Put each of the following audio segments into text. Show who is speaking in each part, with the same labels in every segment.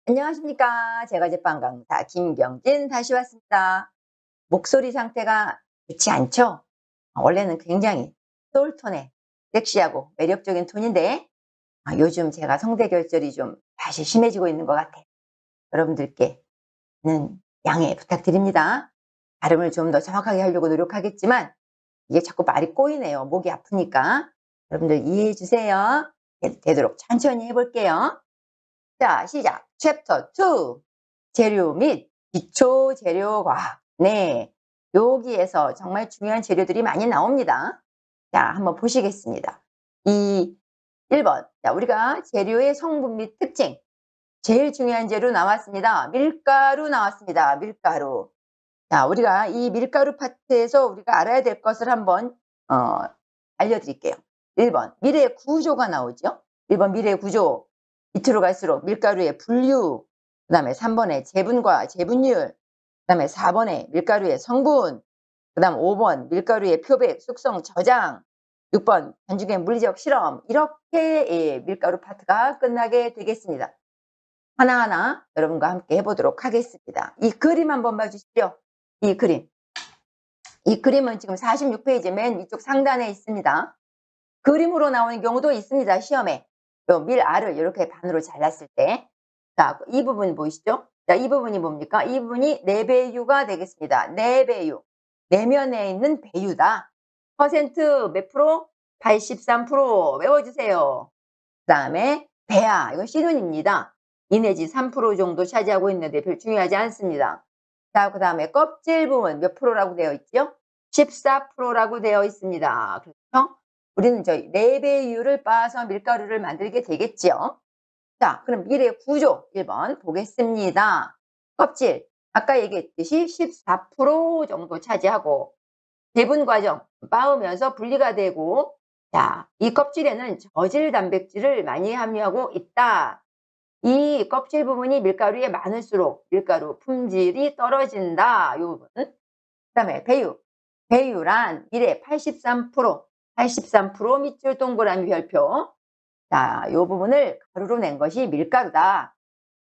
Speaker 1: 안녕하십니까. 제과 제빵 강사 김경진 다시 왔습니다. 목소리 상태가 좋지 않죠? 원래는 굉장히 소울톤의 섹시하고 매력적인 톤인데 요즘 제가 성대 결절이 좀 다시 심해지고 있는 것 같아요. 여러분들께는 양해 부탁드립니다. 발음을 좀 더 정확하게 하려고 노력하겠지만 이게 자꾸 말이 꼬이네요. 목이 아프니까. 여러분들 이해해 주세요. 되도록 천천히 해볼게요. 자, 시작. 챕터 2. 재료 및 기초 재료 과학. 네. 여기에서 정말 중요한 재료들이 많이 나옵니다. 자, 한번 보시겠습니다. 1번. 자, 우리가 재료의 성분 및 특징. 제일 중요한 재료 나왔습니다. 밀가루 나왔습니다. 밀가루. 자, 우리가 이 밀가루 파트에서 우리가 알아야 될 것을 한번 어, 알려드릴게요. 1번 밀의 구조가 나오죠. 1번 밀의 구조. 밑으로 갈수록 밀가루의 분류, 그 다음에 3번의 재분과 재분율, 그 다음에 4번의 밀가루의 성분, 그 다음 5번 밀가루의 표백, 숙성, 저장, 6번 반죽의 물리적 실험. 이렇게 밀가루 파트가 끝나게 되겠습니다. 하나하나 여러분과 함께 해보도록 하겠습니다. 이 그림 한번 봐주시죠. 이 그림. 이 그림은 지금 46페이지 맨 위쪽 상단에 있습니다. 그림으로 나오는 경우도 있습니다. 시험에. 요 밀알을 이렇게 반으로 잘랐을 때. 자, 이 부분 보이시죠? 자, 이 부분이 뭡니까? 이 부분이 내배유가 되겠습니다. 내배유. 내면에 있는 배유다. 퍼센트 몇 프로? 83% 외워주세요. 그 다음에 배아. 이건 C눈입니다. 2 내지 3% 정도 차지하고 있는데 별 중요하지 않습니다. 자, 그 다음에 껍질 부분 몇 프로라고 되어 있죠? 14%라고 되어 있습니다. 그렇죠? 우리는 저희 내배유를 빻아서 밀가루를 만들게 되겠죠. 자, 그럼 밀의 구조 1번 보겠습니다. 껍질 아까 얘기했듯이 14% 정도 차지하고 배분 과정 빻으면서 분리가 되고, 자, 이 껍질에는 저질 단백질을 많이 함유하고 있다. 이 껍질 부분이 밀가루에 많을수록 밀가루 품질이 떨어진다. 이 부분. 그다음에 배유. 배유란 밀의 83% 밑줄 동그라미 별표. 자, 이 부분을 가루로 낸 것이 밀가루다.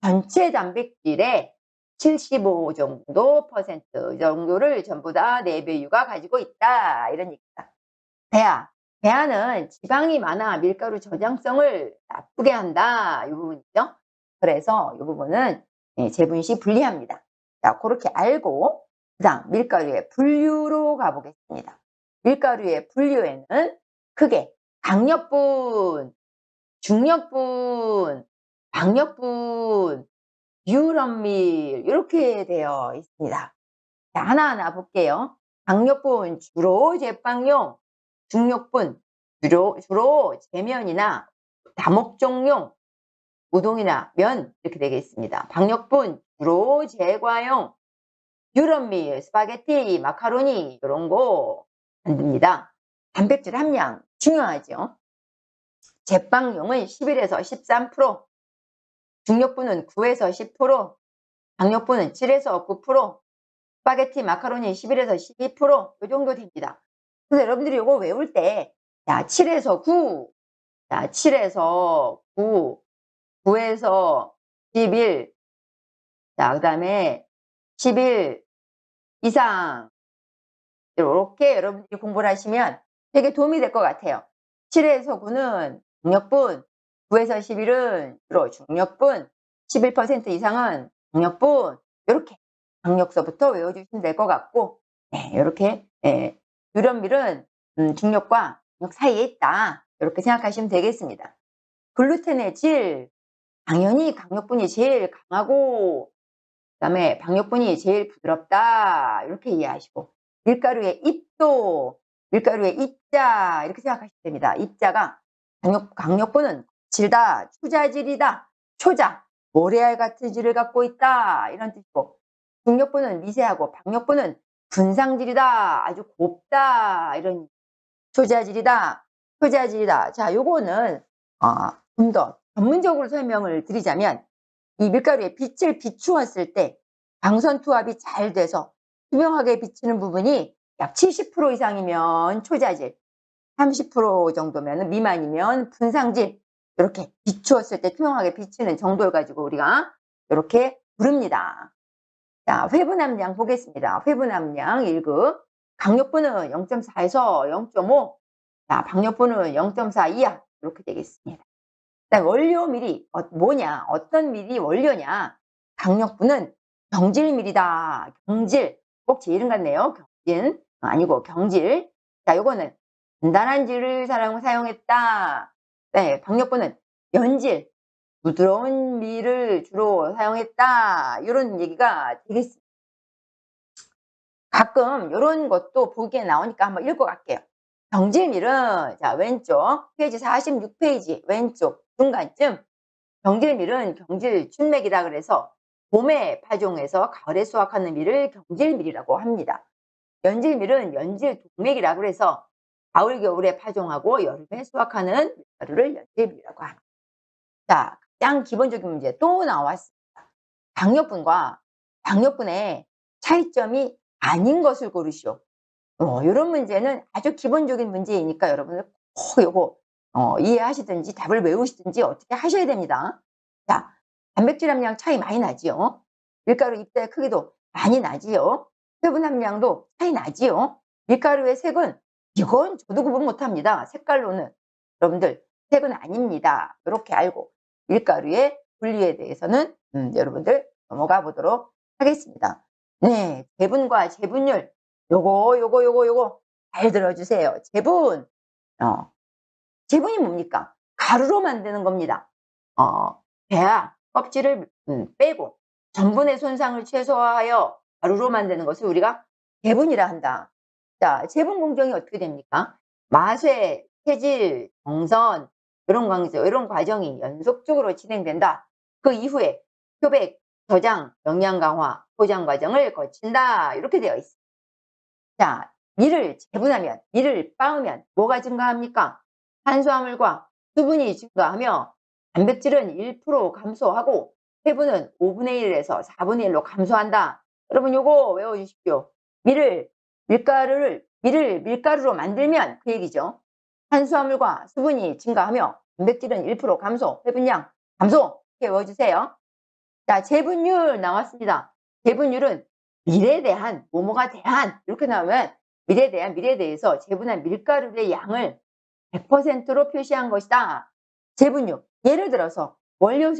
Speaker 1: 전체 단백질의 75 정도 퍼센트 정도를 전부 다 내배유가 가지고 있다. 이런 얘기다. 배아. 배아는 지방이 많아 밀가루 저장성을 나쁘게 한다. 이 부분이죠. 그래서 이 부분은 재분 시 불리합니다. 자, 그렇게 알고 그다음 밀가루의 분류로 가보겠습니다. 밀가루의 분류에는 크게 강력분, 중력분, 박력분, 유럽밀 이렇게 되어 있습니다. 자, 하나하나 볼게요. 강력분 주로 제빵용, 중력분 주로 제면이나 다목적용, 우동이나 면 이렇게 되겠습니다. 박력분 주로 제과용, 유럽밀, 스파게티, 마카로니 이런 거 만듭니다. 단백질 함량 중요하죠. 제빵용은 11에서 13%, 중력분은 9에서 10%, 박력분은 7에서 9%, 스파게티, 마카로니 11에서 12%이 정도 됩니다. 그래서 여러분들이 이거 외울 때, 자, 7에서 9, 자, 7에서 9, 9에서 11, 자, 그 다음에 11 이상, 이렇게 여러분들이 공부를 하시면 되게 도움이 될 것 같아요. 7에서 9는 강력분, 9에서 11은 주로 중력분, 11% 이상은 강력분, 이렇게 강력서부터 외워주시면 될 것 같고, 네, 이렇게 유럽밀은 중력과 중력 사이에 있다. 이렇게 생각하시면 되겠습니다. 글루텐의 질, 당연히 강력분이 제일 강하고 그다음에 박력분이 제일 부드럽다. 이렇게 이해하시고 밀가루의 입도, 밀가루의 입자 이렇게 생각하시면 됩니다. 입자가 강력분은 질다, 초자질이다, 초자, 모래알 같은 질을 갖고 있다 이런 뜻이고, 중력분은 미세하고 박력분은 분상질이다, 아주 곱다 이런 초자질이다, 초자질이다. 자, 요거는 좀 더 전문적으로 설명을 드리자면 이 밀가루에 빛을 비추었을 때 광선 투합이 잘 돼서 투명하게 비치는 부분이 약 70% 이상이면 초자질, 30% 정도면 미만이면 분상질, 이렇게 비추었을 때 투명하게 비치는 정도를 가지고 우리가 이렇게 부릅니다. 자, 회분함량 보겠습니다. 회분함량 1급. 강력분은 0.4에서 0.5. 자, 박력분은 0.4 이하. 이렇게 되겠습니다. 자, 원료밀이 뭐냐? 어떤 밀이 원료냐? 강력분은 경질밀이다. 경질. 꼭 제 이름 같네요. 경진. 아니고 경질. 자, 요거는 단단한 질을 사용했다. 네, 박력분은 연질. 부드러운 밀을 주로 사용했다. 이런 얘기가 되겠습니다. 가끔 이런 것도 보기에 나오니까 한번 읽어갈게요. 경질밀은 자 왼쪽 페이지 46페이지 왼쪽 중간쯤 경질밀은 경질 춘맥이라 그래서 봄에 파종해서 가을에 수확하는 밀을 경질밀이라고 합니다. 연질밀은 연질 동맥이라 그래서 가을 겨울에 파종하고 여름에 수확하는 밀가루를 연질밀이라고 합니다. 자, 가장 기본적인 문제 또 나왔습니다. 박력분과 박력분의 차이점이 아닌 것을 고르시오. 이런 문제는 아주 기본적인 문제이니까 여러분들 꼭 요거 이해하시든지 답을 외우시든지 어떻게 하셔야 됩니다. 자, 단백질 함량 차이 많이 나지요. 밀가루 입자의 크기도 많이 나지요. 수분 함량도 차이 나지요. 밀가루의 색은 이건 저도 구분 못합니다. 색깔로는 여러분들 색은 아닙니다. 이렇게 알고 밀가루의 분리에 대해서는 여러분들 넘어가 보도록 하겠습니다. 네, 재분과 재분율 요거 잘 들어주세요. 재분. 재분이 뭡니까? 가루로 만드는 겁니다. 배아 껍질을 빼고 전분의 손상을 최소화하여 가루로 만드는 것을 우리가 재분이라 한다. 자, 재분 공정이 어떻게 됩니까? 마쇠, 체질, 정선 이런 과정이 연속적으로 진행된다. 그 이후에 표백, 저장, 영양 강화, 포장 과정을 거친다. 이렇게 되어 있습니다. 자, 밀을 재분하면, 밀을 빻으면 뭐가 증가합니까? 탄수화물과 수분이 증가하며 단백질은 1% 감소하고 세분은 5분의 1에서 4분의 1로 감소한다. 여러분 요거 외워주십시오. 밀을 밀가루로 만들면 그 얘기죠. 탄수화물과 수분이 증가하며 단백질은 1% 감소, 세분량 감소. 이렇게 외워주세요. 자, 재분율 나왔습니다. 재분율은 밀에 대한 뭐뭐가 대한 이렇게 나오면 밀에 대해서 재분한 밀가루의 양을 100%로 표시한 것이다. 재분율. 예를 들어서 원료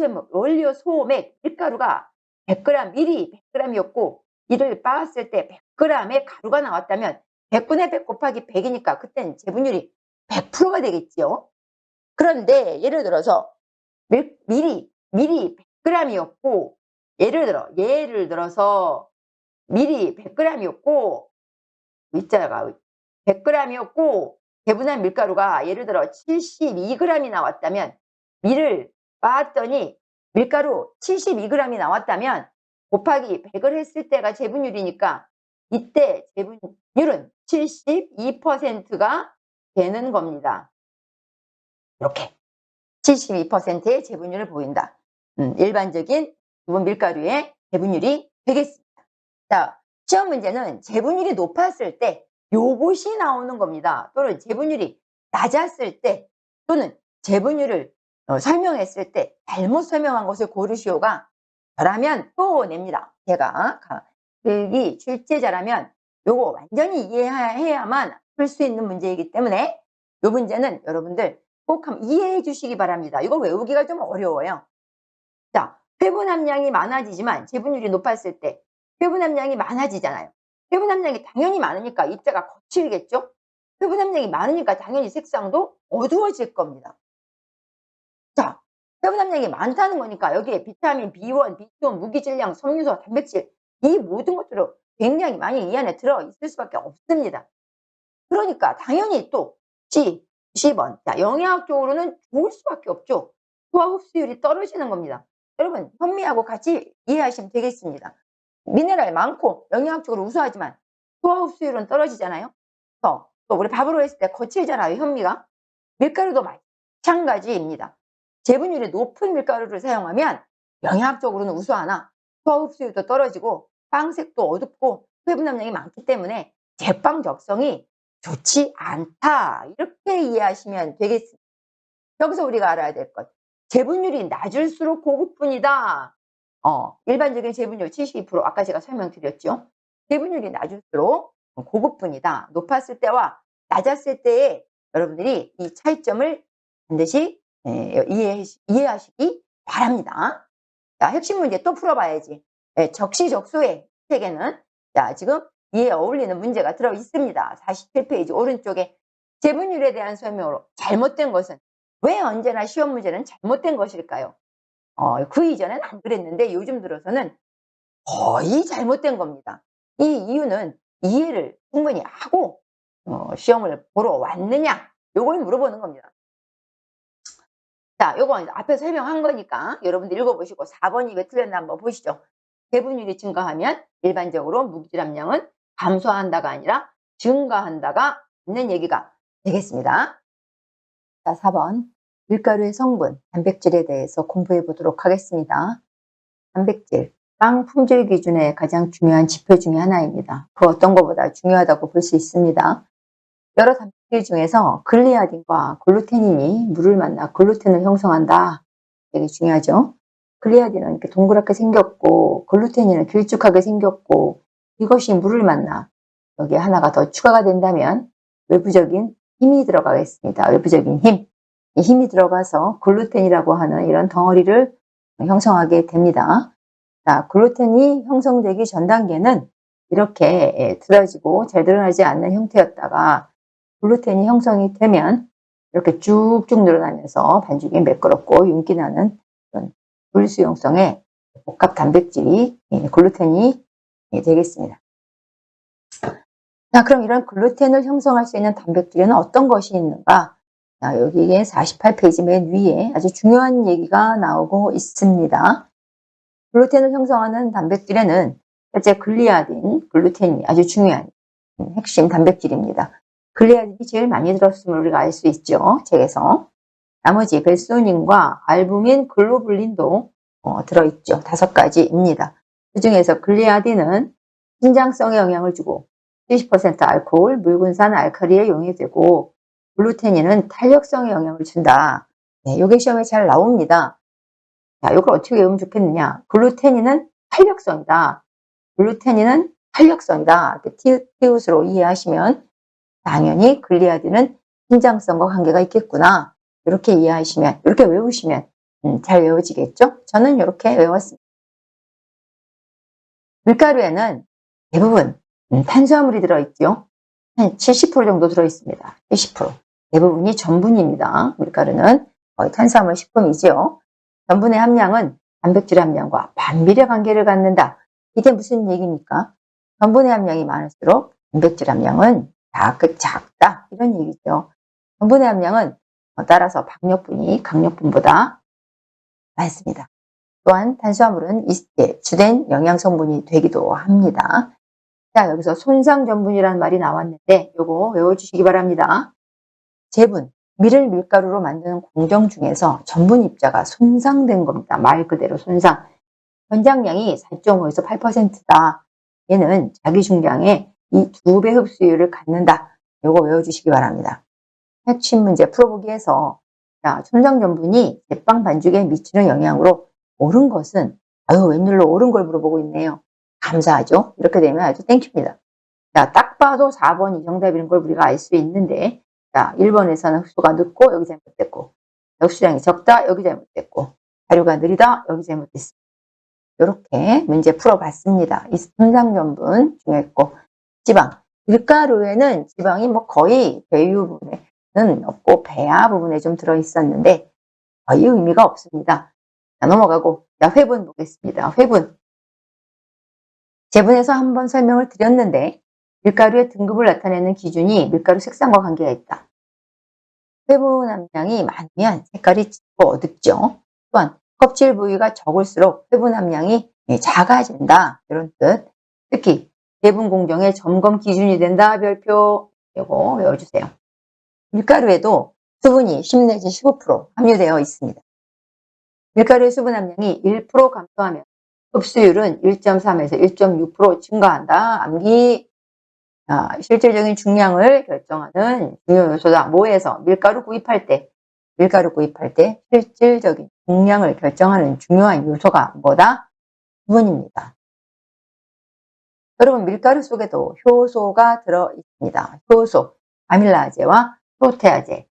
Speaker 1: 소맥 밀가루가 100g 밀이 100g이었고 이를 빻았을 때 100g의 가루가 나왔다면 100분의 100 곱하기 100이니까 그때는 재분율이 100%가 되겠지요. 그런데 예를 들어서 밀이 100g이었고 예를 들어서 밀이 100g이었고 밑자가 100g이었고 배분한 밀가루가 예를 들어 72g이 나왔다면 밀을 빻았더니 밀가루 72g이 나왔다면 곱하기 100을 했을 때가 재분율이니까 이때 재분율은 72%가 되는 겁니다. 이렇게 72%의 재분율을 보인다. 일반적인 기본 밀가루의 재분율이 되겠습니다. 자, 시험 문제는 재분율이 높았을 때 요것이 나오는 겁니다. 또는 재분율이 낮았을 때 또는 재분율을 설명했을 때 잘못 설명한 것을 고르시오가 저라면 또 냅니다. 제가 여기 출제자라면 요거 완전히 이해해야만 풀 수 있는 문제이기 때문에 요 문제는 여러분들 꼭 한번 이해해 주시기 바랍니다. 이거 외우기가 좀 어려워요. 자, 회분 함량이 많아지지만 재분율이 높았을 때 회분 함량이 많아지잖아요. 회분 함량이 당연히 많으니까 입자가 거칠겠죠? 회분 함량이 많으니까 당연히 색상도 어두워질 겁니다. 자, 회분 함량이 많다는 거니까 여기에 비타민 B1, B2, 무기질량, 섬유소, 단백질 이 모든 것들로 굉장히 많이 이 안에 들어있을 수밖에 없습니다. 그러니까 당연히 또 C번. 자, 영양학적으로는 좋을 수밖에 없죠. 소화 흡수율이 떨어지는 겁니다. 여러분 현미하고 같이 이해하시면 되겠습니다. 미네랄 많고 영양학적으로 우수하지만 소화 흡수율은 떨어지잖아요. 또 우리 밥으로 했을 때 거칠잖아요. 현미가. 밀가루도 마찬가지입니다. 재분율이 높은 밀가루를 사용하면 영양학적으로는 우수하나 소화 흡수율도 떨어지고 빵색도 어둡고 회분 함량이 많기 때문에 제빵 적성이 좋지 않다. 이렇게 이해하시면 되겠습니다. 여기서 우리가 알아야 될 것. 재분율이 낮을수록 고급분이다. 일반적인 재분율 72% 아까 제가 설명드렸죠. 재분율이 낮을수록 고급분이다. 높았을 때와 낮았을 때에 여러분들이 이 차이점을 반드시 이해하시기 바랍니다. 자, 핵심 문제 또 풀어봐야지. 적시적소의 책에는 자, 지금 이에 어울리는 문제가 들어 있습니다. 47페이지 오른쪽에 재분율에 대한 설명으로 잘못된 것은 왜 언제나 시험 문제는 잘못된 것일까요? 그 이전엔 안 그랬는데 요즘 들어서는 거의 잘못된 겁니다. 이 이유는 이해를 충분히 하고 시험을 보러 왔느냐 요걸 물어보는 겁니다. 자, 요거 앞에 설명한 거니까 여러분들 읽어보시고 4번이 왜 틀렸나 한번 보시죠. 배분율이 증가하면 일반적으로 무기질함량은 감소한다가 아니라 증가한다가 있는 얘기가 되겠습니다. 자, 4번 밀가루의 성분, 단백질에 대해서 공부해 보도록 하겠습니다. 단백질, 빵 품질 기준의 가장 중요한 지표 중에 하나입니다. 그 어떤 것보다 중요하다고 볼 수 있습니다. 여러 단백질 중에서 글리아딘과 글루테닌이 물을 만나 글루텐을 형성한다. 되게 중요하죠. 글리아딘은 이렇게 동그랗게 생겼고 글루테닌은 길쭉하게 생겼고 이것이 물을 만나 여기에 하나가 더 추가가 된다면 외부적인 힘이 들어가겠습니다. 외부적인 힘. 이 힘이 들어가서 글루텐이라고 하는 이런 덩어리를 형성하게 됩니다. 자, 글루텐이 형성되기 전 단계는 이렇게 틀어지고 잘 드러나지 않는 형태였다가 글루텐이 형성이 되면 이렇게 쭉쭉 늘어나면서 반죽이 매끄럽고 윤기 나는 그런 불수용성의 복합 단백질이 글루텐이 되겠습니다. 자, 그럼 이런 글루텐을 형성할 수 있는 단백질에는 어떤 것이 있는가? 자, 여기에 48페이지 맨 위에 아주 중요한 얘기가 나오고 있습니다. 글루텐을 형성하는 단백질에는 첫째 글리아딘, 글루텐이 아주 중요한 핵심 단백질입니다. 글리아딘이 제일 많이 들었음을 우리가 알 수 있죠. 책에서. 나머지 벨소닌과 알부민, 글로불린도 들어있죠. 5가지입니다. 그 중에서 글리아딘은 신장성에 영향을 주고 70% 알코올, 묽은산 알칼리에 용해되고 글루테닌은 탄력성에 영향을 준다. 네, 이게 시험에 잘 나옵니다. 자, 이걸 어떻게 외우면 좋겠느냐. 글루테닌은 탄력성이다. 글루테닌은 탄력성이다. 티읕으로 이해하시면 당연히 글리아딘은 신장성과 관계가 있겠구나. 이렇게 이해하시면, 이렇게 외우시면 잘 외워지겠죠? 저는 이렇게 외웠습니다. 밀가루에는 대부분 탄수화물이 들어있죠. 한 70% 정도 들어있습니다. 70%. 대부분이 전분입니다. 밀가루는 거의 탄수화물 식품이죠. 전분의 함량은 단백질 함량과 반비례 관계를 갖는다. 이게 무슨 얘기입니까? 전분의 함량이 많을수록 단백질 함량은 작다. 이런 얘기죠. 전분의 함량은 따라서 박력분이 강력분보다 많습니다. 또한 탄수화물은 20대 주된 영양성분이 되기도 합니다. 자, 여기서 손상전분이라는 말이 나왔는데 요거 외워주시기 바랍니다. 제분, 밀을 밀가루로 만드는 공정 중에서 전분 입자가 손상된 겁니다. 말 그대로 손상. 권장량이 4.5에서 8%다. 얘는 자기 중량의 이 2배 흡수율을 갖는다. 요거 외워주시기 바랍니다. 핵심 문제 풀어보기에서 자, 손상전분이 제빵 반죽에 미치는 영향으로 옳은 것은 웬일로 옳은 걸 물어보고 있네요. 감사하죠. 이렇게 되면 아주 땡큐입니다. 자, 딱 봐도 4번이 정답인 걸 우리가 알 수 있는데 자, 1번에서는 흡수가 늦고 여기 잘못됐고 흡수량이 적다 여기 잘못됐고 발효가 느리다 여기 잘못됐습니다. 이렇게 문제 풀어봤습니다. 이 손상전분 중요했고 지방, 밀가루에는 지방이 뭐 거의 배유 부분에는 없고 배아 부분에 좀 들어있었는데 거의 의미가 없습니다. 자, 넘어가고 자, 회분 보겠습니다. 회분. 제분에서 한번 설명을 드렸는데 밀가루의 등급을 나타내는 기준이 밀가루 색상과 관계가 있다. 회분 함량이 많으면 색깔이 짙고 어둡죠. 또한 껍질 부위가 적을수록 회분 함량이 작아진다. 이런 뜻. 특히 제분 공정의 점검 기준이 된다. 별표. 이거 외워주세요. 밀가루에도 수분이 10 내지 15% 함유되어 있습니다. 밀가루의 수분 함량이 1% 감소하면 흡수율은 1.3에서 1.6% 증가한다. 암기. 실질적인 중량을 결정하는 중요 요소다. 뭐에서? 밀가루 구입할 때 실질적인 중량을 결정하는 중요한 요소가 뭐다? 부분입니다. 여러분 밀가루 속에도 효소가 들어 있습니다. 효소, 아밀라아제와 프로테아제.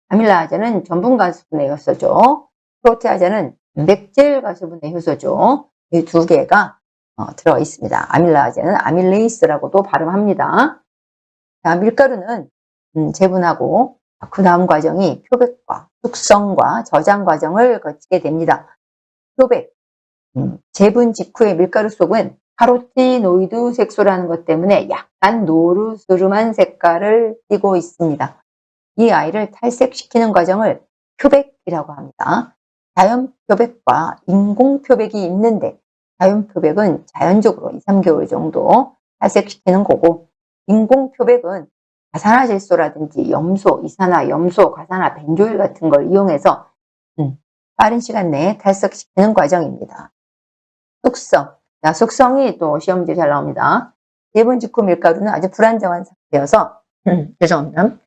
Speaker 1: 아밀라아제는 전분 가수분해 효소죠. 프로테아제는 단백질 가수분해 효소죠. 이 두 개가 들어 있습니다. 아밀라아제는 아밀레이스라고도 발음합니다. 자, 밀가루는 재분하고 그 다음 과정이 표백과 숙성과 저장 과정을 거치게 됩니다. 표백, 재분 직후의 밀가루 속은 카로티노이드 색소라는 것 때문에 약간 노르스름한 색깔을 띠고 있습니다. 이 아이를 탈색시키는 과정을 표백이라고 합니다. 자연 표백과 인공 표백이 있는데 자연 표백은 자연적으로 2, 3개월 정도 탈색시키는 거고 인공 표백은 가산화질소라든지 염소, 이산화염소, 가산화 벤조일 같은 걸 이용해서 빠른 시간 내에 탈색시키는 과정입니다. 숙성. 자, 숙성이 또 시험 문제 잘 나옵니다. 재분 직후 밀가루는 아주 불안정한 상태여서 죄송합니다.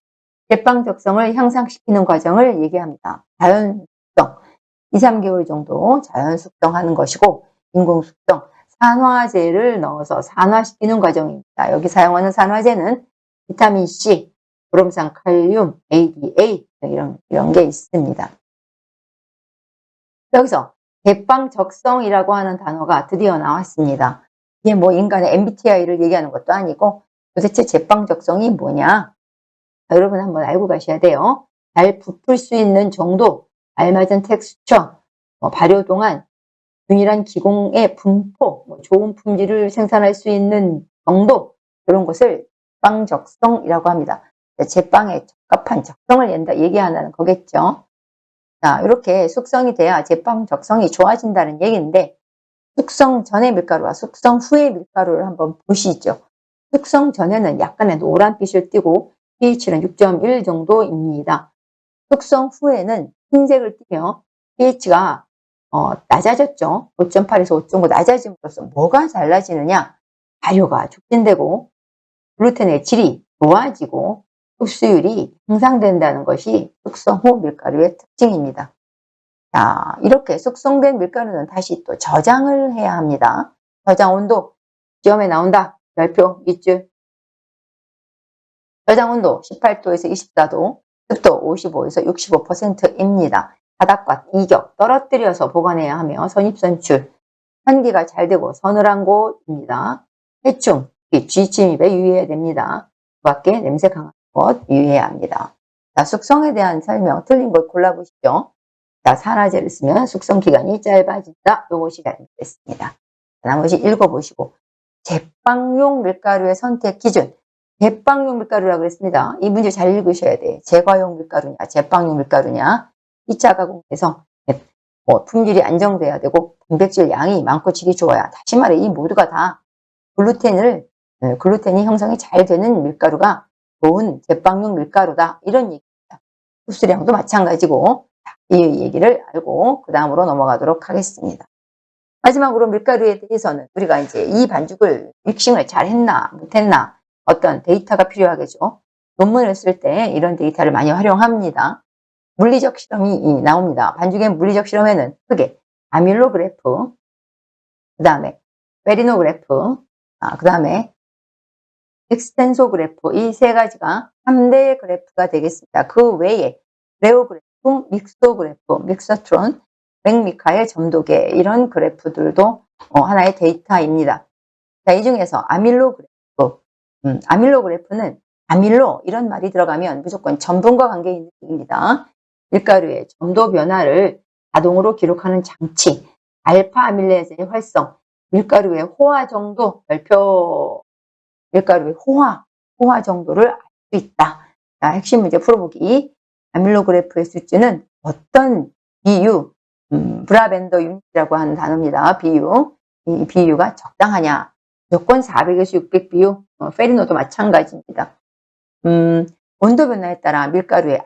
Speaker 1: 제빵 적성을 향상시키는 과정을 얘기합니다. 자연 숙성. 2, 3개월 정도 자연 숙성하는 것이고 인공 숙성. 산화제를 넣어서 산화시키는 과정입니다. 여기 사용하는 산화제는 비타민 C, 브롬산 칼륨, ADA 이런 게 있습니다. 여기서 제빵 적성이라고 하는 단어가 드디어 나왔습니다. 이게 뭐 인간의 MBTI를 얘기하는 것도 아니고 도대체 제빵 적성이 뭐냐? 여러분 한번 알고 가셔야 돼요. 잘 부풀 수 있는 정도, 알맞은 텍스처, 발효 동안 균일한 기공의 분포, 좋은 품질을 생산할 수 있는 정도 그런 것을 제빵 적성이라고 합니다. 제빵에 적합한 적성을 얘기하는 거겠죠. 자, 이렇게 숙성이 돼야 제빵 적성이 좋아진다는 얘기인데 숙성 전의 밀가루와 숙성 후의 밀가루를 한번 보시죠. 숙성 전에는 약간의 노란빛을 띠고 pH는 6.1 정도입니다. 숙성 후에는 흰색을 띠며 pH가 낮아졌죠. 5.8에서 5.9 낮아짐으로써 뭐가 달라지느냐? 발효가 촉진되고 글루텐의 질이 좋아지고 흡수율이 향상된다는 것이 숙성 후 밀가루의 특징입니다. 자, 이렇게 숙성된 밀가루는 다시 또 저장을 해야 합니다. 저장 온도 시험에 나온다. 별표 밑줄. 저장 온도 18도에서 24도, 습도 55에서 65%입니다. 바닥과 이격 떨어뜨려서 보관해야 하며 선입선출, 환기가 잘 되고 서늘한 곳입니다. 해충, 쥐 침입에 유의해야 됩니다. 그 밖에 냄새 강한 것 유의해야 합니다. 자, 숙성에 대한 설명 틀린 것 골라보시죠. 자, 산화제를 쓰면 숙성 기간이 짧아진다. 요것이 잘못됐습니다. 나머지 읽어보시고 제빵용 밀가루의 선택 기준. 제빵용 밀가루라고 그랬습니다. 이 문제 잘 읽으셔야 돼. 제과용 밀가루냐, 제빵용 밀가루냐. 2차 가공에서 품질이 안정돼야 되고 단백질 양이 많고 질이 좋아야. 다시 말해 이 모두가 다 글루텐이 형성이 잘 되는 밀가루가 좋은 제빵용 밀가루다. 이런 얘기입니다. 흡수량도 마찬가지고 이 얘기를 알고 그 다음으로 넘어가도록 하겠습니다. 마지막으로 밀가루에 대해서는 우리가 이제 이 반죽을 믹싱을 잘 했나 못했나 어떤 데이터가 필요하겠죠. 논문을 쓸 때 이런 데이터를 많이 활용합니다. 물리적 실험이 나옵니다. 반죽의 물리적 실험에는 크게 아밀로그래프, 그 다음에 페리노그래프, 그 다음에 엑스텐소그래프 이 세 가지가 3대 그래프가 되겠습니다. 그 외에 레오그래프, 믹소그래프, 믹서트론, 맥미카엘 점도계 이런 그래프들도 하나의 데이터입니다. 자, 이 중에서 아밀로그래프, 아밀로그래프는 아밀로 이런 말이 들어가면 무조건 전분과 관계 있는 얘기입니다. 밀가루의 점도 변화를 자동으로 기록하는 장치, 알파 아밀레이즈의 활성, 밀가루의 호화 정도, 별표 밀가루의 호화 정도를 알 수 있다. 자, 핵심 문제 풀어보기. 아밀로그래프의 수치는 어떤 비유, 브라벤더 유닛이라고 하는 단어입니다. 비유. 이 비유가 적당하냐. 무조건 400에서 600 비유. 페리노도 마찬가지입니다. 온도 변화에 따라 밀가루의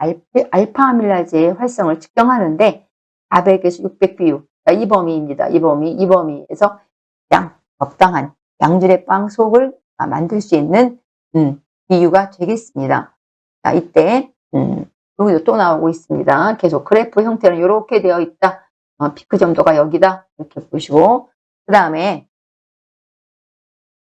Speaker 1: 알파 아밀라제의 활성을 측정하는데 400에서 600 비유. 이 범위입니다. 이 범위에서 적당한 양질의 빵 속을 만들 수 있는 비유가 되겠습니다. 자, 이때 여기도 또 나오고 있습니다. 계속 그래프 형태는 이렇게 되어 있다. 피크 점도가 여기다. 이렇게 보시고 그 다음에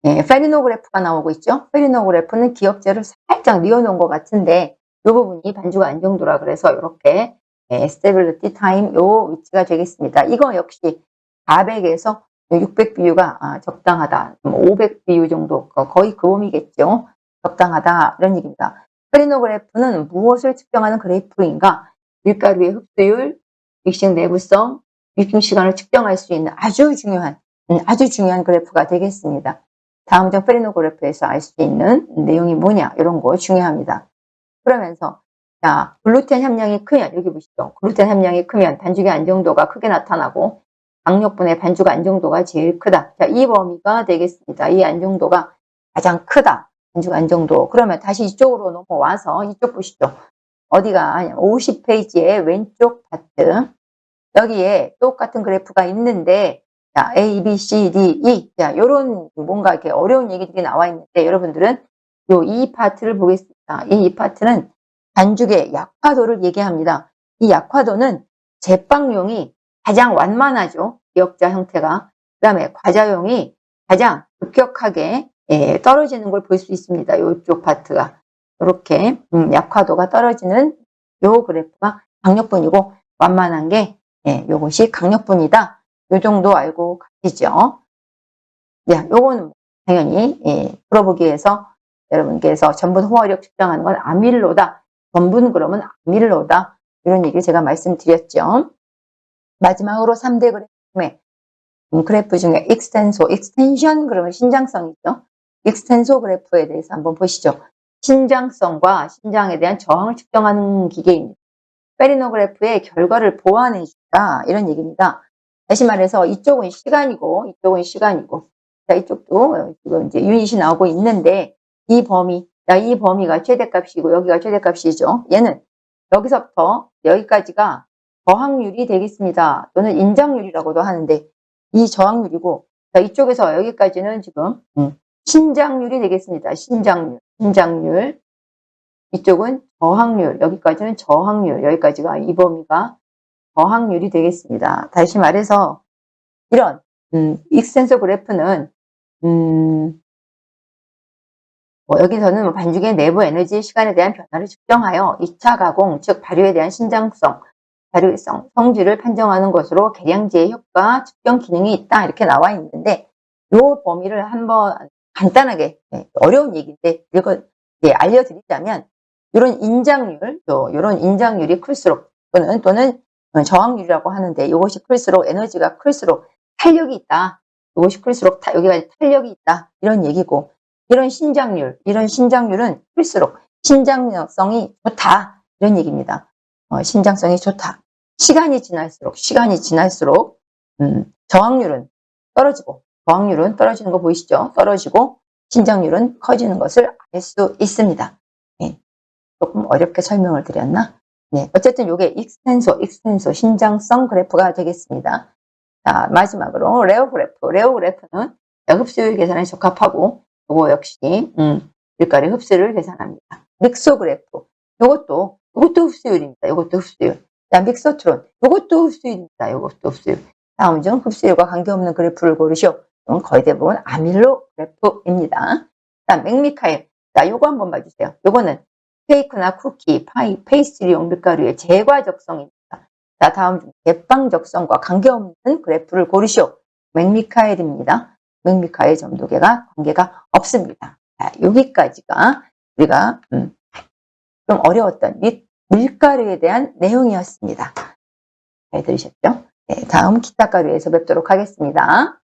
Speaker 1: 페리노그래프가 나오고 있죠. 페리노그래프는 기역자를 살짝 뉘어놓은 것 같은데 이 부분이 반주가 안정도라 그래서 이렇게 스테빌리티 타임 요 위치가 되겠습니다. 이거 역시 400에서 600 비유가 적당하다. 500 비유 정도 거의 그 범위겠죠. 적당하다 이런 얘기입니다. 페리노그래프는 무엇을 측정하는 그래프인가? 밀가루의 흡수율, 믹싱 내부성, 믹싱 시간을 측정할 수 있는 아주 중요한 그래프가 되겠습니다. 다음 장 페리노그래프에서 알 수 있는 내용이 뭐냐 이런 거 중요합니다. 그러면서 자 글루텐 함량이 크면 여기 보시죠. 글루텐 함량이 크면 반죽의 안정도가 크게 나타나고 강력분의 반죽 안정도가 제일 크다. 자, 이 범위가 되겠습니다. 이 안정도가 가장 크다. 반죽 안정도. 그러면 다시 이쪽으로 넘어와서 이쪽 보시죠. 어디가 50페이지의 왼쪽 파트 여기에 똑같은 그래프가 있는데 자, A, B, C, D, E 자, 요런 뭔가 이렇게 어려운 얘기들이 나와 있는데 여러분들은 요 이 파트를 보겠습니다. 이 파트는 반죽의 약화도를 얘기합니다. 이 약화도는 제빵용이 가장 완만하죠. 기역자 형태가. 그 다음에 과자용이 가장 급격하게 떨어지는 걸 볼 수 있습니다. 이쪽 파트가. 이렇게 약화도가 떨어지는 요 그래프가 강력분이고 완만한 게 요것이 강력분이다. 요 정도 알고 가시죠. 요거는 당연히 풀어보기 위해서 여러분께서 전분 호화력 측정하는 건 아밀로다. 전분 그러면 아밀로다. 이런 얘기를 제가 말씀드렸죠. 마지막으로 3대 그래프 중에 익스텐션 그러면 신장성이죠. 익스텐소 그래프에 대해서 한번 보시죠. 신장성과 신장에 대한 저항을 측정하는 기계입니다. 페리노그래프의 결과를 보완해 준다 이런 얘기입니다. 다시 말해서 이쪽은 시간이고 이쪽은 시간이고 자 이쪽도 지금 이제 유닛이 나오고 있는데 이 범위가 최대값이고 여기가 최대값이죠. 얘는 여기서부터 여기까지가 저항률이 되겠습니다. 또는 인장률이라고도 하는데 이 저항률이고 자 이쪽에서 여기까지는 지금 신장률이 되겠습니다. 신장률 이쪽은 저항률 여기까지는 저항률 여기까지가 이 범위가 저항률이 되겠습니다. 다시 말해서 이런 익스텐소 그래프는 여기서는 반죽의 내부 에너지 시간에 대한 변화를 측정하여 2차 가공, 즉 발효에 대한 신장성, 발효성, 성질을 판정하는 것으로 계량제의 효과 측정 기능이 있다 이렇게 나와 있는데 이 범위를 한번 간단하게 어려운 얘기인데 알려드리자면 이런 인장률이 클수록 또는 저항률이라고 하는데 이것이 클수록 에너지가 클수록 탄력이 있다. 이것이 클수록 여기가 탄력이 있다. 이런 얘기고 이런 신장률은 클수록 신장성이 좋다. 이런 얘기입니다. 신장성이 좋다. 시간이 지날수록 저항률은 떨어지는 거 보이시죠? 떨어지고 신장률은 커지는 것을 알 수 있습니다. 조금 어렵게 설명을 드렸나? 어쨌든 이게 익스텐소 신장성 그래프가 되겠습니다. 자, 마지막으로 레오 그래프는 흡수율 계산에 적합하고 이거 역시 밀가루 흡수율을 계산합니다. 믹소 그래프 이것도 흡수율입니다. 이것도 흡수율. 자, 믹소트론 이것도 흡수율입니다. 이것도 흡수율. 다음 중 흡수율과 관계없는 그래프를 고르시오. 이건 거의 대부분 아밀로 그래프입니다. 다음 맥미카일. 자, 요거 한번 봐주세요. 요거는 케이크나 쿠키, 파이, 페이스트리용 밀가루의 제과 적성입니다. 자, 다음 중 제빵 적성과 관계없는 그래프를 고르시오. 맥미카엘입니다. 맥미카엘 점도계가 관계가 없습니다. 자, 여기까지가 우리가 좀 어려웠던 밀가루에 대한 내용이었습니다. 잘 들으셨죠? 다음 기타 가루에서 뵙도록 하겠습니다.